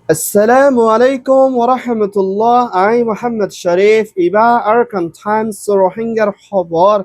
Assalamu alaikum wa rahmatullah. I'm Muhammad Sharif. Iba Arkan Times Rohingya খবর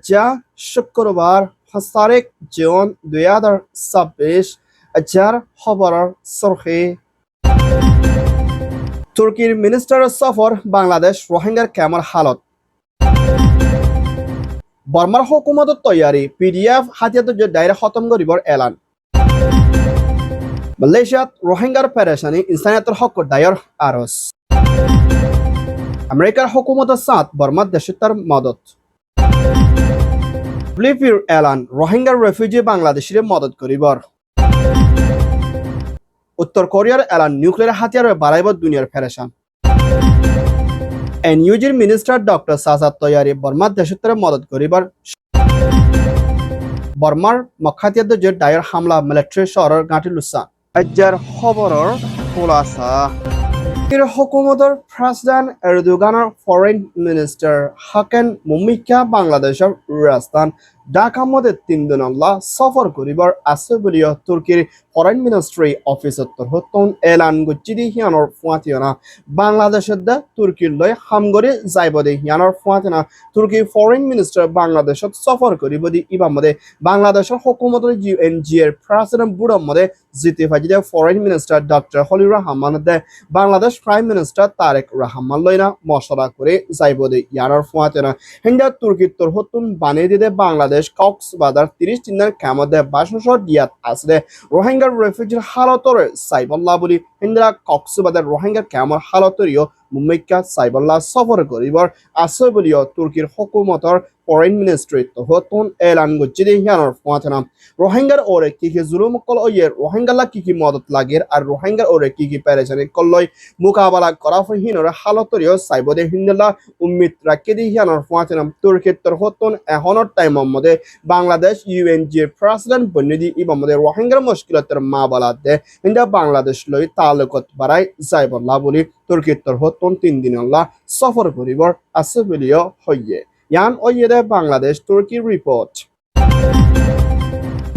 যা শুক্রবার 5 তারিখ জুন 2026 যার খবরের সরখি তুর্কির মিনিস্টার সফর বাংলাদেশ রোহিঙ্গার কেমন হালত বর্মার হুকুমত তৈয়ারি পিডিএফ হাতিয়াত ডাইরে খতম করিবর এলান মালয়েশিয়াত রোহিঙ্গার পেরেশানি ইনসানিয়তের হক দায়র আরজ আমেরিকার হুকুমতের সাথ বর্মার দেশতার মদত ব্লিপির এলান রোহিঙ্গার রেফিউজি বাংলাদেশের মদত করিবর উত্তর কোরিয়ার এলান নিউক্লিয়ার হাতিয়ার বাড়াইব দুনিয়ার পেরেশান এনইউজির মিনিস্টার ডক্টর সাজাদ তৈয়ারি বর্মার দেশতার মদত করিবার বর্মার মখাতিয়াত যে ডায়র হামলা মিলিটারি শহরের গাঁটি লুসা আজ্জার খবরের খোলাসা হুকুমতের প্রেসিডেন্ট এরদোগানের ফরেন মিনিস্টার হাকেন মুমিকা বাংলাদেশের রাজধানী ঢাকা মধ্যে 3 দিন সফর করিবার আছে বলিও তুর্কির ফরেন মিনিস্ট্রি অফিসত হতন এলান গচ্ছিদি হিয়ানোর ফুয়াতিয়না বাংলাদেশের দা তুর্কির লয় হামগরে যাইব দে হিয়ানোর ফুয়াতিনা তুর্কি ফরেন মিনিস্টার বাংলাদেশত সফর করিব দি ইবা মধ্যে বাংলাদেশের হুকুমতের ইউএনজি এর প্রেসিডেন্ট বুড়ার মধ্যে জিতে ফাজিদে foreign minister doctor Khalil Rahman দে বাংলাদেশ প্রাইম মিনিস্টার তারেক রহমান লয়না মশলা করে যাইব দে ইয়ানোর ফুয়াতিনা হিন্দা তুর্কির তোর হতুন বানিয়ে দিতে বাংলাদেশ কক্সবাজার 30 দিনের কামদে বাসনসর দিয়াত আসলে রোহিঙ্গার রেফিউজির হালতরে সাইবল্লাহ বলি হিন্দা কক্সবাজার রোহিঙ্গার কামর হালতরিও মুম্বাইকা সাইবল্লাহ সফর করিবার আছে বলিও তুর্কির হুকুমতর ফরেন মিনিস্ট্রি হতন এলান গচ্ছিদি হিয়ানোর ফুয়াতনা রোহিঙ্গার ওরে কি জুলুম কল ওয়ে রোহিঙ্গালা কি মদত লাগের আর রোহিঙ্গার ওরে কি পেরেশানি কল্লই মোকাবেলা করা হিনর হালতরিও সাইবদে হিন্দলা উম্মিদ রাখি দি হিয়ানোর ফুয়াতনা তুর্কির তর হতন এখনর টাইমের মধ্যে বাংলাদেশ ইউএনজি প্রেসিডেন্ট বন্যদি ইবা মধ্যে রোহিঙ্গার মুশকিলতের মা বলা দে হিন্দা বাংলাদেশ লই তালুকত বাড়াই যাইবল্লা বলি তুর্কির তর হতন 3 দিন সফর করিবার আছে বলিও হইয়ে ইয়ান ওয়েদে বাংলাদেশ তুর্কি রিপোর্ট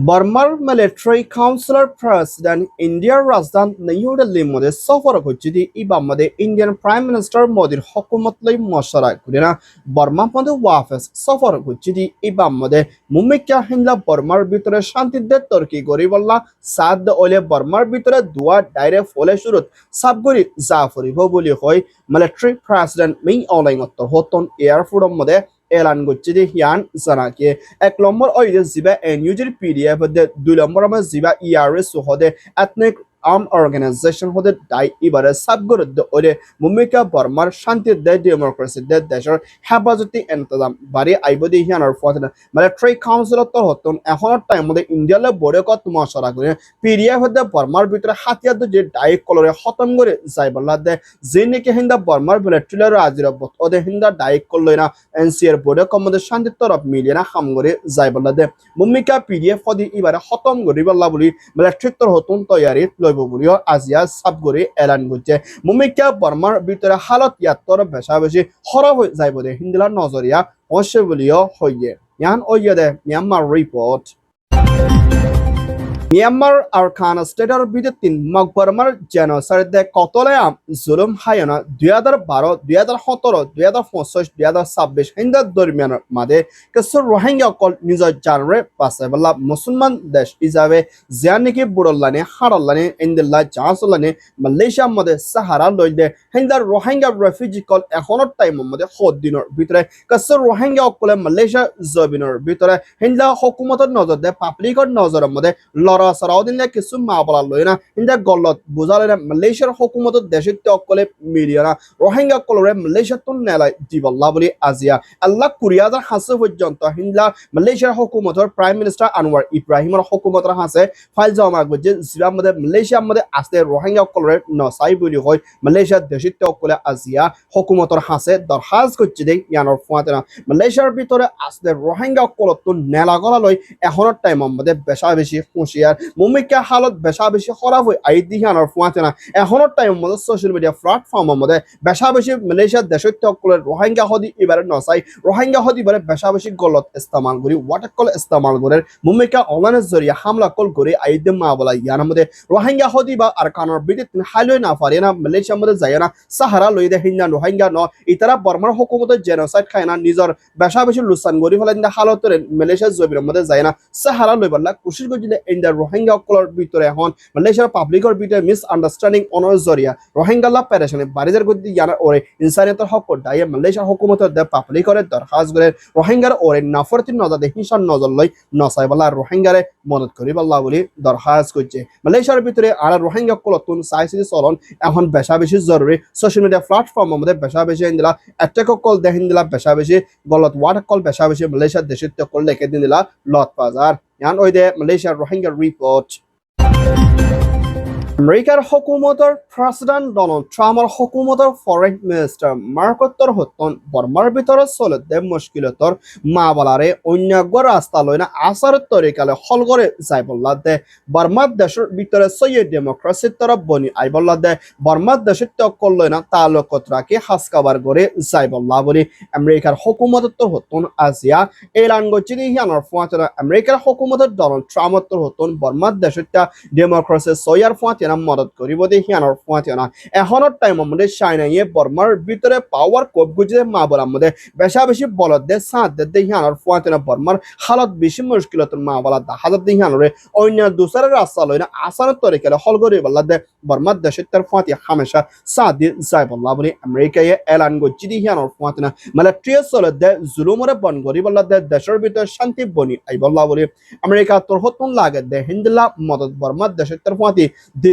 বর্মার মিলিটারি কাউন্সিলর প্রেসিডেন্ট ইন্ডিয়ার রাজধানী নিউ দিল্লির মধ্যে সফর করছে ইবা মধ্যে ইন্ডিয়ান প্রাইম মিনিস্টার মোদির হুকুমত লই মশরা করে না বর্মা মধ্যে ওয়াফেস সফর করছে ইবা মধ্যে মুম্বাইকা হিন্দা বর্মার ভিতরে শান্তিতে তর্কি গরিবল্লা সাদ ওলে বর্মার ভিতরে দুয়া ডাইরেক্ট ফলে শুরুত সাবগরি জাফরিব বলি হয় মিলিটারি প্রেসিডেন্ট মিং অনলাইন হতন এয়ারফোর্টের মধ্যে এলান করছে হিয়ান জানাকে 1 নম্বর ওইদে জিবা এনইউজির পিডিএফ দে 2 নম্বর আমরা জিবা ইআরএস হদে এথনিক আর্ম অর্গানাইজেশন হদে দাই ইবারে সাবগর ওরে মুম্বাইকা বর্মার শান্তি দে ডেমোক্রেসি দে দেশের হেফাজতি ইন্তজাম বাড়ি আইবদি হিয়ানোর ফতনা মিলিটারি কাউন্সিলত তো হতন এখনৰ টাইম মধ্যে ইন্ডিয়ালে বড়কত মশরা করে পিডিএফ দে বর্মার ভিতরে হাতিয়ার যে ডাই কলরে খতম করে যাইবল্লা দে যে নাকি হিন্দা বর্মার মিলিটারির আজিরবত ওদে হিন্দা ডাই কলই না এনসিআর বোর্ডে কমদে শান্তির তরফ মিলিয়ে না খাম করে যাইবল্লা দে মুম্বাইকা পিডিএফ হদি ইবারে খতম করিবল্লা বলি মিলিটারি তোর হতুন তৈয়ারি লইব বলিও আজিয়া সাব করে এলান করছে মুম্বাইকা বর্মার ভিতরে হালত ইয়াত্তর বেশা বেশি খরাব হয়ে যাইব দে হিন্দিলা নজরিয়া অবশ্য বলিও হইয়ে ইয়ান ওইয়ে দে মিয়ানমার রিপোর্ট মিয়ানমার আরকানা স্টেটের ভিত্তি মকবরমার জেনোসাইড কতলে জুলুম হায়না 2012 2017 2025 2026 হিন্দা দরমিয়ানের মাঝে কিছু রোহিঙ্গা অকল নিজের জানরে পাশে বলা মুসলমান দেশ হিসাবে যা নাকি বুড়ল্লানে হারল্লানে ইন্দিল্লা জাহাজল্লানে মালয়েশিয়ার মধ্যে সাহারা লইলে হিন্দার রোহিঙ্গা রেফিউজি কল এখনের টাইমের মধ্যে 7 দিনের ভিতরে কিছু রোহিঙ্গা অকলে মালয়েশিয়া জবিনের ভিতরে হিন্দা হুকুমতের নজর দেয় পাবলিকের নজরের মধ্যে সারাউদ্দিন কিছু মা বলা লই না ইন্দা গলত বুঝালে না মালয়েশিয়ার হুকুমতের দেশের অকলে মিলিয়ে না রোহিঙ্গা কলরে মালয়েশিয়ার তো নেলাই দিবল্লা বলি আজিয়া আল্লাহ কুরিয়াদার হাসে পর্যন্ত হিন্দা মালয়েশিয়ার হুকুমতের প্রাইম মিনিস্টার আনোয়ার ইব্রাহিমের হুকুমতের হাসে ফাইল জমা করছে যার মধ্যে মালয়েশিয়ার মধ্যে আসতে রোহিঙ্গা কলরে নসাই বলি হয় মালয়েশিয়ার দেশের অকলে আজিয়া হুকুমতের হাসে দরখাস্ত করছে দেখ ইয়ানোর ফুয়াতে না মালয়েশিয়ার ভিতরে আসতে রোহিঙ্গা কলত তো নেলা গলা লই এখনের টাইমের মধ্যে বেশা বেশি হুঁশিয়ার আর মুমিকা হালত বেশা বেশি খারাপ হই আই দিহানোর ফুয়াতে না এখনো টাইম মধ্যে সোশ্যাল মিডিয়া প্ল্যাটফর্মের মধ্যে বেশা বেশি মালয়েশিয়ার দেশত্ব করে রোহিঙ্গা হদি এবারে নসাই রোহিঙ্গা হদি এবারে বেশা বেশি গলত ইস্তেমাল করি ওয়াটার কল ইস্তেমাল করে মুমিকা অনলাইনের জরিয়ে হামলা কল করে আইদে মা বলা ইয়ার মধ্যে রোহিঙ্গা হদি বা আর কানোর বিদিত হাইলই না পারে না মালয়েশিয়ার মধ্যে যায় না সাহারা লই দে হিন্দা রোহিঙ্গা ন ইতারা বর্মার হুকুমতের জেনোসাইড খায় না নিজের বেশা বেশি লুসান গরি ফেলে হালতের মালয়েশিয়ার জমির মধ্যে যায় না সাহারা লই বললা কোশিশ করছিল ইন্দা রোহিঙ্গা কলর ভিতরে এখন মালয়েশিয়ার পাবলিকের ভিতরে মিস আন্ডারস্ট্যান্ডিং অনর জরিয়া রোহিঙ্গা লা পেরেশানি বারিজার গদি ইয়ানা ওরে ইনসানিয়তের হক দায়ে মালয়েশিয়ার হুকুমতের দে পাবলিকের দরখাস্ত করে রোহিঙ্গার ওরে নাফরতি নজর হিংসার নজর লই নসাই বলা রোহিঙ্গারে মদত করি বল্লা বলি দরখাস্ত করছে মালয়েশিয়ার ভিতরে আর রোহিঙ্গা কলতুন সাইসিস চলন এখন বেশা বেশি জরুরি সোশ্যাল মিডিয়া প্ল্যাটফর্মের মধ্যে বেশা বেশি দিলা একটা কল দেখেন দিলা বেশা বেশি গলত ওয়াট কল বেশা বেশি মালয়েশিয়ার দেশের কল লেখে দিন দিলা লত বাজার ইয়ান ওই দে মালয়েশিয়ার রোহিঙ্গা রিপোর্ট আমেরিকার হুকুমতৰ প্ৰেচিডেণ্ট ডনাল্ড ট্ৰাম্পৰ হুকুমতৰ ফৰেন মিনিষ্টাৰ মাৰ্কটৰ হতন বৰ্মাৰ ভিতৰত চলতে মুশকিলতৰ মাবলাৰে অন্যান্য ৰাস্তা লৈ না আচাৰৰ তৰিকালে হল কৰে যাই বল্লা দে বৰ্মাৰ দেশৰ ভিতৰত সৈয়দ ডেমক্ৰেচিৰ তৰফ বনি আই বল্লা দে বৰ্মাৰ দেশৰ তকল লৈ না তালুকত ৰাখি হাসকাবাৰ কৰে যাই বল্লা বুলি আমেৰিকাৰ হুকুমতৰ হতন আজিয়া এলান গছি হিয়ানৰ ফুৱাতৰ আমেৰিকাৰ হুকুমতৰ ডনাল্ড ট্ৰাম্পৰ হতন বৰ্মাৰ দেশৰ ডেমক্ৰেচি সৈয়াৰ ফুৱাত মদত করিব দেখিয়ানোর ফুয়াতে না এখনোর টাইম আমাদের চাইনাইয়ে বর্মার ভিতরে পাওয়ার কোপ গুজে মা বলার মধ্যে বেশা বেশি বলদ দে সাঁত দে দেখিয়ানোর ফুয়াতে না বর্মার হালত বেশি মুশকিলত মা বলা হাজার দেখিয়ানোরে অন্য দুসরের রাস্তা লই না আসানের তরিকালে হল করে বললা দে বর্মার দেশের তার ফুয়াতে হামেশা সাঁত দিয়ে যাই বললা বলি আমেরিকায় এলান গজি দেখিয়ানোর ফুয়াতে না মানে ট্রিয় চলে দে জুলুমরে বন করি বললা দে দেশের ভিতরে শান্তি বনি আই বললা বলি আমেরিকা তোর হতন লাগে দে হিন্দুল্লাহ মদত বর্মার দেশের তার ফুয়াতে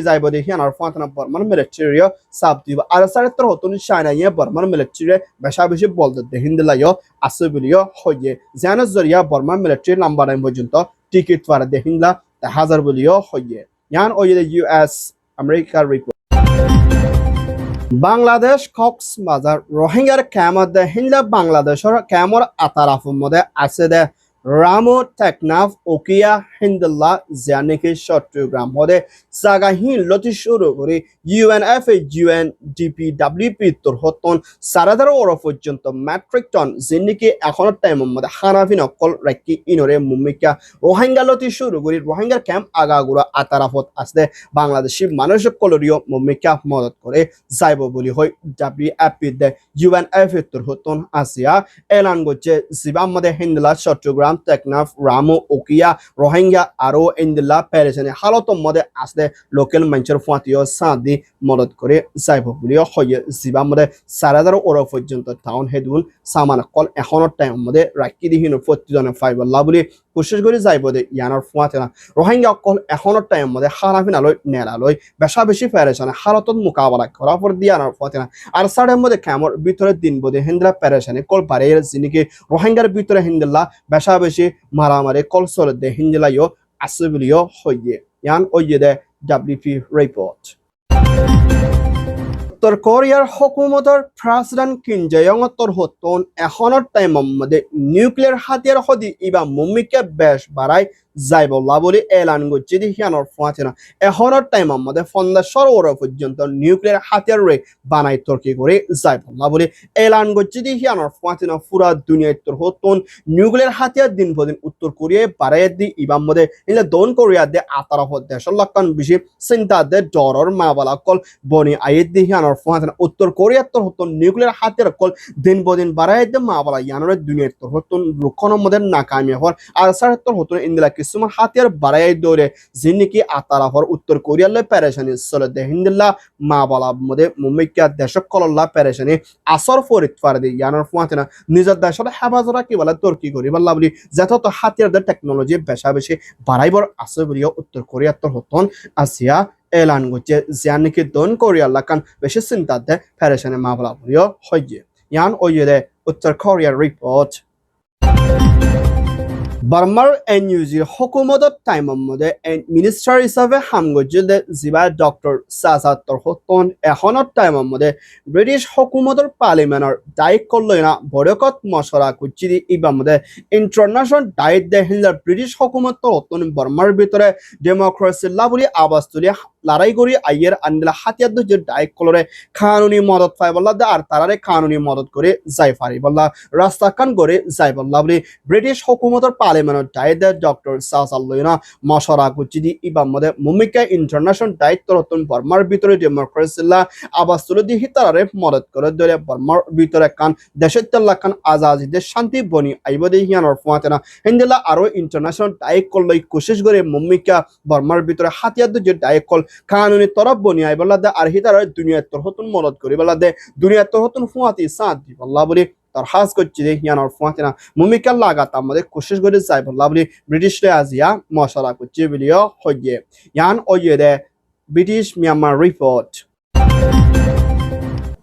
যাইব দেখি আর ফাতনা বর্মান মিলিটারিও সাব দিব আর সারে তোর হতন চাইনাইয়ে বর্মান মিলিটারি বেশা বেশি বলতে দেখিন দিলাইও আছে বলিও হইয়ে জানা জরিয়া বর্মান মিলিটারি নাম্বার আইন পর্যন্ত টিকিট পারে দেখিনলা হাজার বলিও হইয়ে ইয়ান ওইয়ে ইউএস আমেরিকার রিপোর্ট বাংলাদেশ কক্সবাজার রোহিঙ্গার ক্যাম্পত দেখিনলা বাংলাদেশের ক্যাম্পর আতারাফের মধ্যে আছে দে রামো টেকনাফ ওকিয়া হিন্দুল্লাহ জানিকে চট্টগ্রাম হদে জাগাহীন লতি শুরু করে ইউএনএফএ ইউএনডিপি তোর হতন 4,000 ওর পর্যন্ত মেট্রিক টন জিনিকে এখনো টাইমের মধ্যে হানাফিন অকল রাখি ইনরে মুমিকা রোহিঙ্গা লতি শুরু করে রোহিঙ্গার ক্যাম্প আগাগুড়া আতারাফত আসতে বাংলাদেশি মানুষ কলরিও মুমিকা মদত করে যাইব বলি হয় ডাব্লিউএফপি দে ইউএনএফএ তোর হতন আসিয়া এলান করছে জিবাম মধ্যে হিন্দুল্লাহ চট্টগ্রাম টেকনাফ রামো ওকিয়া রোহিঙ্গা আরো ইন্দিল্লা পেরেছেন হালতর মধ্যে আসলে লোকাল মানুষের ফাঁতিও সাঁদি মদত করে যাইব বলিও হয়ে জিবা মধ্যে 4,000 ওর পর্যন্ত টাউন হেদুন সামান কল এখনের টাইম মধ্যে রাখি দিহীন প্রতিজনে ফাইবল্লা বলি কোশিশ করে যাইব দে ইয়ানোর ফুয়াতে না রোহিঙ্গা কল এখনের টাইম মধ্যে হারাফিনালয় নেলালয় বেশা বেশি পেরেছেন হালতত মোকাবেলা করার পর দিয়ানোর ফুয়াতে না আর সাড়ের মধ্যে ক্যামর ভিতরে দিন বোধে হিন্দুলা পেরেছেনে কল পারে যিনিকে রোহিঙ্গার ভিতরে হিন্দুল্লাহ বেশা বেশি মারামারি কল চলে দে হিন্দুলাইও আছে বলিও হইয়ে ইয়ান ওইয়ে দে ডাব্লিউপি রিপোর্ট উত্তর কোরিয়ার হুকুমতৰ প্ৰেচিডেণ্ট কিম জং উনৰ হতন এখনৰ টাইমৰ মধ্যে নিউক্লিয়ার হাতিয়াৰ সদি ইবা মুমিকে বেশ বাড়াই যাইব বলে এলান করছে দেখিয়ানোর ফুয়াতে না এখনের টাইমের মধ্যে 50 ওর পর্যন্ত নিউক্লিয়ার হাতিয়ার রে বানাই তর্কি করে যাইব বলে এলান করছে দেখিয়ানোর ফুয়াতে না পুরা দুনিয়ায় তোর হতন নিউক্লিয়ার হাতিয়ার দিন পর দিন উত্তর কোরিয়ায় বাড়াই দি ইবাম মধ্যে এলে দক্ষিণ কোরিয়া দে আতারফ দেশের লক্ষণ বেশি চিন্তা দে ডরর মা বলা কল বনি আইত দেখিয়ানোর ফুয়াতে না উত্তর কোরিয়ার তোর হতন নিউক্লিয়ার হাতিয়ার কল দিন পর দিন বাড়াই দে মা বলা ইয়ানোর দুনিয়ায় তোর হতন লক্ষণের মধ্যে নাকামি হওয়ার আর সার তোর হতন ইন্দিলা কিছুমান হাতিয়ার বাড়াই দৌড়ে যিনিকি আতারাফর উত্তর কোরিয়ালে পেরেশানি চলে দেহিন্দুল্লাহ মা বলা মধ্যে মুম্বাইকা দেশক কলল্লা পেরেশানি আসর ফরিদ ফারদি ইয়ানোর ফুয়াতে না নিজের দেশের হেফাজরা কি বলে তোর কি করি বললা বলি যত তো হাতিয়ারদের টেকনোলজি বেশা বেশি বাড়াইবার আছে বলিও উত্তর কোরিয়ার তোর হতন আসিয়া এলান করছে জানিকি দক্ষিণ কোরিয়ার লাকান বেশি চিন্তা দে পেরেশানি মা বলা বলিও হইয়ে ইয়ান ওইয়ে দে উত্তর কোরিয়ার রিপোর্ট বার্মার এনইউজির হুকুমতত টাইমের মধ্যে মিনিস্টার হিসাবে হামগজিলে জিবা ডক্টর সাজাদ তরহতন এখনত টাইমের মধ্যে ব্রিটিশ হুকুমতর পার্লিমেন্টর দায়িত্ব করলই না বরকত মশরা কুচিদি ইবার মধ্যে ইন্টারন্যাশনাল দায়িত্ব দে হিন্দার ব্রিটিশ হুকুমত তরহতন বার্মার ভিতরে ডেমোক্রেসি লাভলি আবাস তুলিয়া লড়াই করি আইয়ের আন্দিলা হাতিয়ার যে দায়িত্ব করলে কানুনি মদত পাই বললা আর তারারে কানুনি মদত করে যাই পারি বললা রাস্তা কান করে যাই বললা বলি ব্রিটিশ হুকুমতর পার্লিমেন্টর দায়িত্ব ডক্টর সাজাল্লইনা মশরা কুচিদি ইবার মধ্যে মুমিকা ইন্টারন্যাশনাল দায়িত্ব রতন বর্মার ভিতরে ডেমোক্রেসিল্লা আবাস তুলে দিয়ে তারারে মদত করে ধরে বর্মার ভিতরে কান দেশের কান আজাদিদের শান্তি বনি আইব দিয়ে হিয়ানোর ফুয়াতে না হিন্দিলা আরো ইন্টারন্যাশনাল দায়িত্ব করলে কোশিশ করে মুমিকা বর্মার ভিতরে হাতিয়ার যে দায়িত্ব কল কানুনি তরফ বনি আইবল্লা দে আর হিতার দুনিয়ার তরহতুন মদত করি বলা দে দুনিয়ার তরহতুন ফুয়াতি সাথ দি বল্লা বলি তার হাজ করছি যে হিয়ানোর ফুয়াতিনা মুমিকার লাগাত আমাদের কোশিশ করে যাই বল্লা বলি ব্রিটিশরে আজিয়া মশলা করছি বলিও হইয়ে ইয়ান ওইয়ে দে ব্রিটিশ মিয়ানমার রিপোর্ট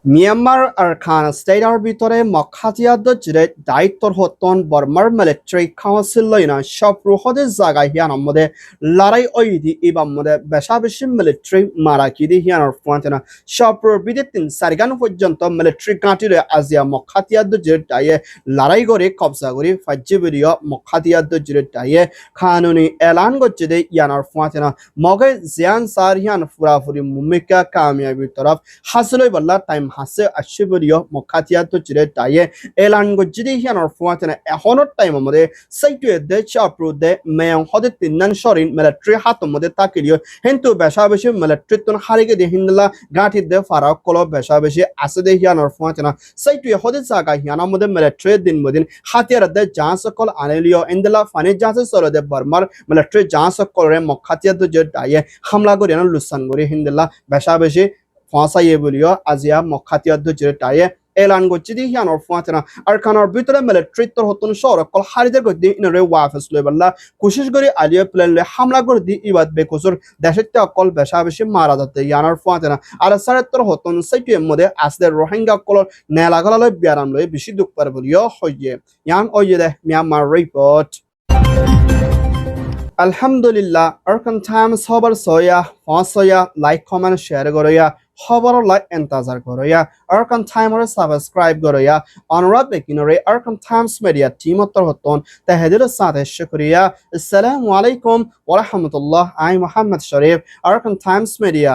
মিয়ানমার আর খান স্টেটের ভিতরে মখাতিয়াদ জিরে দায়িত্বর হতন বর্মার মিলিটারি কাউন্সিল লইনা সব রুহদে জায়গা হিয়ানোর মধ্যে লড়াই ওইদি এবার মধ্যে বেশা বেশি মিলিটারি মারা কিদি হিয়ানোর ফুয়ান্তেনা সব বিদে 3-4 গান পর্যন্ত মিলিটারি গাঁটিরে আজিয়া মখাতিয়াদ জিরে দায়ে লড়াই করে কবজা করে ফাজ্জি বেরিয়ে মখাতিয়াদ জিরে দায়ে কানুনি এলান করছে দে ইয়ানোর ফুয়ান্তেনা মগে জিয়ান সার হিয়ান ফুরাফুরি মুমিকা কামিয়াবি তরফ হাসিলই বল্লা টাইম হাসে আশিবরিয় মখাতিয়াত চিরে তাইয়ে এলান গজিদি হিয়ানোর ফুয়াতেনা এখনোর টাইমের মধ্যে সাইটুয়ে দে চাপ্রু দে মেয়ং হদে তিননান সরিন মিলিটারি হাতের মধ্যে তাকিলিও কিন্তু বেশা বেশি মিলিটারি তুন হারিকে দে হিন্দলা গাঁঠি দে ফারাক কল বেশা বেশি আছে দে হিয়ানোর ফুয়াতেনা সাইটুয়ে হদে জায়গা হিয়ানোর মধ্যে মিলিটারি দিন বদিন হাতিয়ার দে জাহাজ সকল আনেলিও ইন্দলা ফানি জাহাজ সরে দে বর্মার মিলিটারি জাহাজ সকলের মখাতিয়াত যে তাইয়ে হামলা করে লুসান করে হিন্দলা বেশা বেশি ফাঁসাইয়ে বলিও আজিয়া মখাতিয়াদ যে টাইয়ে এলান করছে দি হিয়ানোর ফুয়াতেনা আর খানার ভিতরে মিলিটারি তোর হতন শহর কল হারিদের গদি ইনরে ওয়াফেস লই বল্লা কোশিশ করে আলিয়া প্লেন লে হামলা করে দি ইবাদ বেকুসুর দেশের অকল বেশা বেশি মারা যাতে ইয়ানোর ফুয়াতেনা আর সারে তোর হতন সাইটের মধ্যে আসলে রোহিঙ্গা কলর নেলা গলালয় বিয়ারাম লই বেশি দুঃখ পার বলিও হইয়ে ইয়ান ওইয়ে দে মিয়ানমার রিপোর্ট আলহামদুলিল্লাহ আরকান টাইমস খবর সয়া ফসয়া লাইক কমেন্ট শেয়ার করয়া খবর লাই এন্তাজার করয়া আরকান টাইমরে সাবস্ক্রাইব করয়া অনুরোধ বেকিনরে আরকান টাইমস মিডিয়া টিম অত্তর হতন তাহাদের সাথে শুকরিয়া আসসালামু আলাইকুম ওয়া রাহমাতুল্লাহ আই Mohammad Sharif Arakan Times media